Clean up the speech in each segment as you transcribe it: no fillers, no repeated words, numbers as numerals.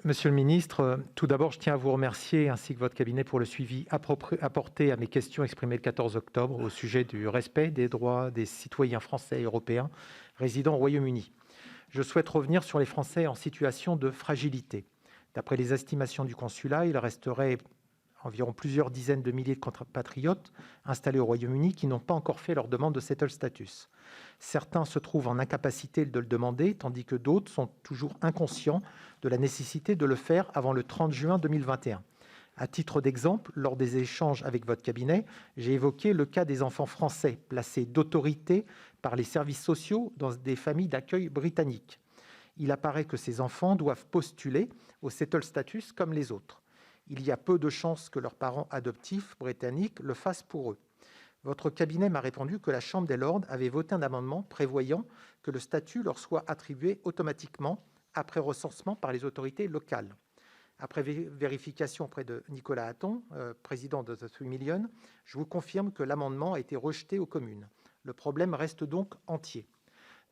Monsieur le ministre, tout d'abord, je tiens à vous remercier ainsi que votre cabinet pour le suivi apporté à mes questions exprimées le 14 octobre au sujet du respect des droits des citoyens français et européens résidant au Royaume-Uni. Je souhaite revenir sur les Français en situation de fragilité. D'après les estimations du consulat, il resterait environ plusieurs dizaines de milliers de compatriotes installés au Royaume-Uni qui n'ont pas encore fait leur demande de settle status. Certains se trouvent en incapacité de le demander, tandis que d'autres sont toujours inconscients de la nécessité de le faire avant le 30 juin 2021. À titre d'exemple, lors des échanges avec votre cabinet, j'ai évoqué le cas des enfants français placés d'autorité par les services sociaux dans des familles d'accueil britanniques. Il apparaît que ces enfants doivent postuler au settle status comme les autres. Il y a peu de chances que leurs parents adoptifs britanniques le fassent pour eux. Votre cabinet m'a répondu que la Chambre des Lords avait voté un amendement prévoyant que le statut leur soit attribué automatiquement après recensement par les autorités locales. Après vérification auprès de Nicolas Hatton, président de The 3 Million, je vous confirme que l'amendement a été rejeté aux communes. Le problème reste donc entier.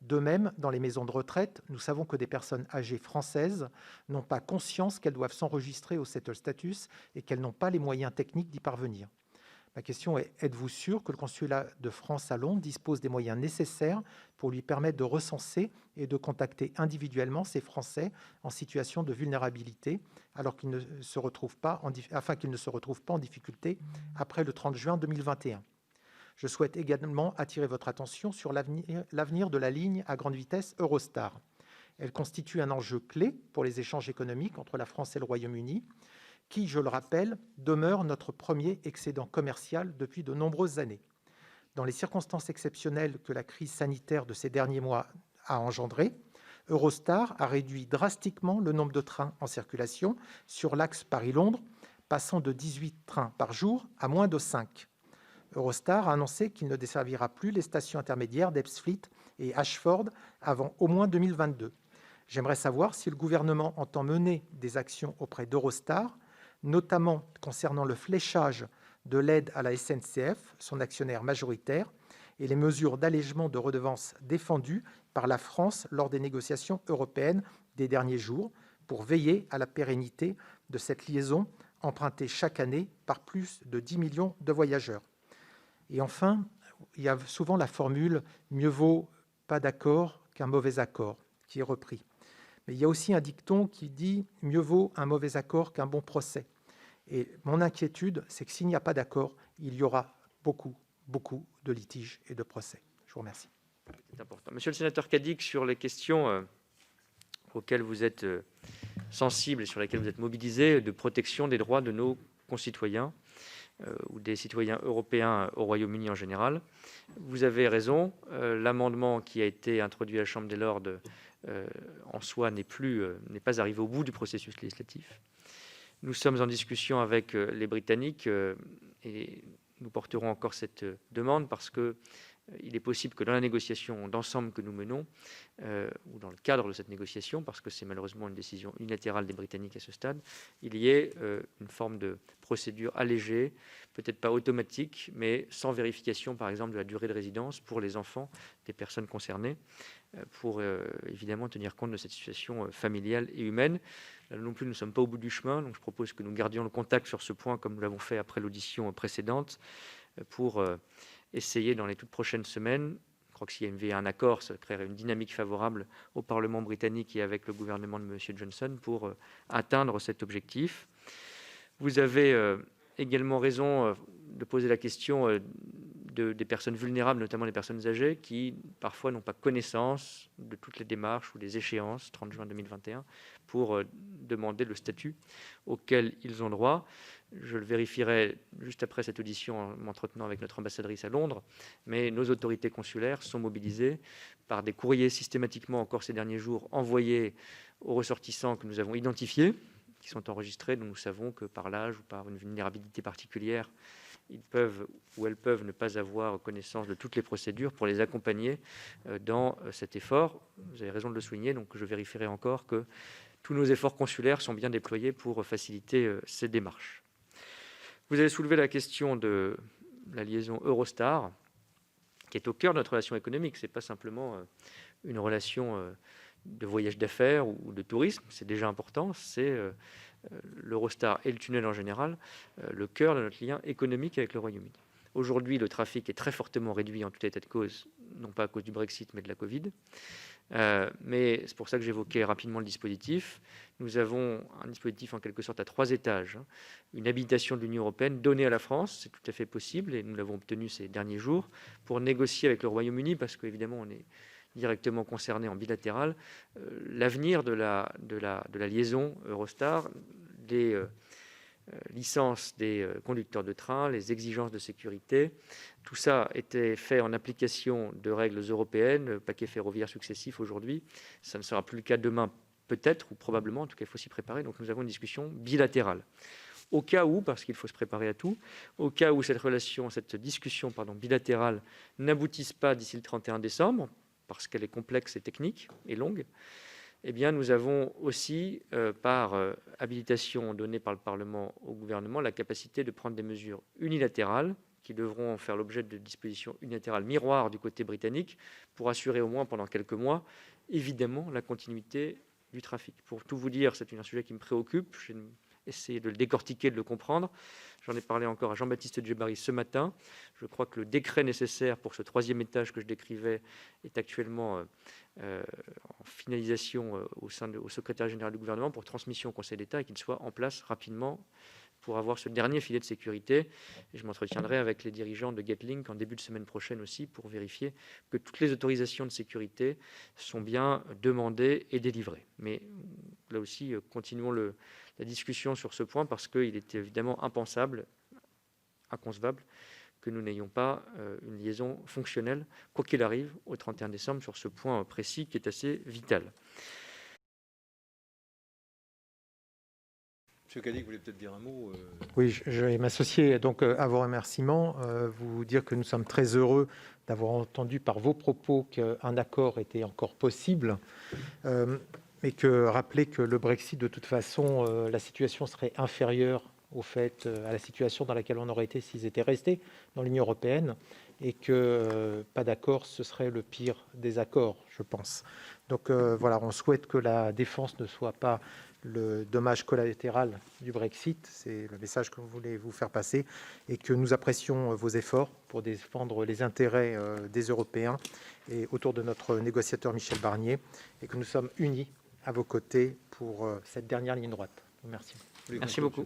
De même, dans les maisons de retraite, nous savons que des personnes âgées françaises n'ont pas conscience qu'elles doivent s'enregistrer au settle status et qu'elles n'ont pas les moyens techniques d'y parvenir. Ma question est, êtes-vous sûr que le consulat de France à Londres dispose des moyens nécessaires pour lui permettre de recenser et de contacter individuellement ces Français en situation de vulnérabilité afin qu'ils ne se retrouvent pas en difficulté après le 30 juin 2021 ? Je souhaite également attirer votre attention sur l'avenir de la ligne à grande vitesse Eurostar. Elle constitue un enjeu clé pour les échanges économiques entre la France et le Royaume-Uni, qui, je le rappelle, demeure notre premier excédent commercial depuis de nombreuses années. Dans les circonstances exceptionnelles que la crise sanitaire de ces derniers mois a engendrées, Eurostar a réduit drastiquement le nombre de trains en circulation sur l'axe Paris-Londres, passant de 18 trains par jour à moins de 5. Eurostar a annoncé qu'il ne desservira plus les stations intermédiaires d'Ebbsfleet et Ashford avant au moins 2022. J'aimerais savoir si le gouvernement entend mener des actions auprès d'Eurostar, notamment concernant le fléchage de l'aide à la SNCF, son actionnaire majoritaire, et les mesures d'allègement de redevances défendues par la France lors des négociations européennes des derniers jours, pour veiller à la pérennité de cette liaison empruntée chaque année par plus de 10 millions de voyageurs. Et enfin, il y a souvent la formule « mieux vaut pas d'accord qu'un mauvais accord » qui est repris. Mais il y a aussi un dicton qui dit « mieux vaut un mauvais accord qu'un bon procès ». Et mon inquiétude, c'est que s'il n'y a pas d'accord, il y aura beaucoup de litiges et de procès. Je vous remercie. C'est important. Monsieur le sénateur Cadic, sur les questions auxquelles vous êtes sensible et sur lesquelles vous êtes mobilisé, de protection des droits de nos concitoyens ou des citoyens européens au Royaume-Uni en général, vous avez raison. L'amendement qui a été introduit à la Chambre des Lords en soi n'est pas arrivé au bout du processus législatif. Nous sommes en discussion avec les Britanniques et nous porterons encore cette demande parce que il est possible que dans la négociation d'ensemble que nous menons, ou dans le cadre de cette négociation, parce que c'est malheureusement une décision unilatérale des Britanniques à ce stade, il y ait une forme de procédure allégée, peut-être pas automatique, mais sans vérification, par exemple, de la durée de résidence pour les enfants des personnes concernées, pour évidemment tenir compte de cette situation familiale et humaine. Là non plus, nous ne sommes pas au bout du chemin, donc je propose que nous gardions le contact sur ce point, comme nous l'avons fait après l'audition précédente, pour essayer dans les toutes prochaines semaines. Je crois que s'il y avait un accord, ça créerait une dynamique favorable au Parlement britannique et avec le gouvernement de M. Johnson pour atteindre cet objectif. Vous avez également raison de poser la question des personnes vulnérables, notamment les personnes âgées, qui parfois n'ont pas connaissance de toutes les démarches ou des échéances, 30 juin 2021, pour demander le statut auquel ils ont droit. Je le vérifierai juste après cette audition en m'entretenant avec notre ambassadrice à Londres, mais nos autorités consulaires sont mobilisées par des courriers systématiquement encore ces derniers jours envoyés aux ressortissants que nous avons identifiés, qui sont enregistrés, dont nous savons que par l'âge ou par une vulnérabilité particulière, ils peuvent ou elles peuvent ne pas avoir connaissance de toutes les procédures pour les accompagner dans cet effort. Vous avez raison de le souligner, donc je vérifierai encore que tous nos efforts consulaires sont bien déployés pour faciliter ces démarches. Vous avez soulevé la question de la liaison Eurostar, qui est au cœur de notre relation économique. Ce n'est pas simplement une relation de voyage d'affaires ou de tourisme, c'est déjà important, c'est l'Eurostar et le tunnel en général, le cœur de notre lien économique avec le Royaume-Uni. Aujourd'hui, le trafic est très fortement réduit en tout état de cause, non pas à cause du Brexit, mais de la Covid. Mais c'est pour ça que j'évoquais rapidement le dispositif. Nous avons un dispositif en quelque sorte à 3 étages. Une habilitation de l'Union européenne donnée à la France, c'est tout à fait possible, et nous l'avons obtenu ces derniers jours, pour négocier avec le Royaume-Uni, parce qu'évidemment, on est directement concerné en bilatéral, l'avenir de la liaison Eurostar, des licences des conducteurs de train, les exigences de sécurité. Tout ça était fait en application de règles européennes, paquets ferroviaires successifs aujourd'hui. Ça ne sera plus le cas demain, peut-être, ou probablement, en tout cas, il faut s'y préparer. Donc nous avons une discussion bilatérale. Au cas où, parce qu'il faut se préparer à tout, au cas où cette discussion bilatérale n'aboutisse pas d'ici le 31 décembre, parce qu'elle est complexe et technique et longue, eh bien, nous avons aussi, par habilitation donnée par le Parlement au gouvernement, la capacité de prendre des mesures unilatérales qui devront faire l'objet de dispositions unilatérales miroirs du côté britannique pour assurer au moins pendant quelques mois, évidemment, la continuité du trafic. Pour tout vous dire, c'est un sujet qui me préoccupe. J'ai essayé de le décortiquer, de le comprendre. J'en ai parlé encore à Jean-Baptiste Djebbari ce matin. Je crois que le décret nécessaire pour ce 3e étage que je décrivais est actuellement en finalisation au secrétaire général du gouvernement pour transmission au Conseil d'État et qu'il soit en place rapidement pour avoir ce dernier filet de sécurité. Et je m'entretiendrai avec les dirigeants de Getlink en début de semaine prochaine aussi pour vérifier que toutes les autorisations de sécurité sont bien demandées et délivrées. Mais là aussi, continuons la discussion sur ce point parce qu'il est évidemment impensable, inconcevable, que nous n'ayons pas une liaison fonctionnelle, quoi qu'il arrive, au 31 décembre sur ce point précis qui est assez vital. Monsieur Cadic, vous voulez peut-être dire un mot Oui, je vais m'associer donc à vos remerciements, vous dire que nous sommes très heureux d'avoir entendu par vos propos qu'un accord était encore possible, mais rappeler que le Brexit, de toute façon, la situation serait inférieure au fait à la situation dans laquelle on aurait été s'ils étaient restés dans l'Union européenne, et que pas d'accord, ce serait le pire des accords, je pense. Donc voilà, on souhaite que la défense ne soit pas le dommage collatéral du Brexit, c'est le message que vous voulez vous faire passer, et que nous apprécions vos efforts pour défendre les intérêts des Européens et autour de notre négociateur Michel Barnier, et que nous sommes unis à vos côtés pour cette dernière ligne droite. Merci. Merci beaucoup.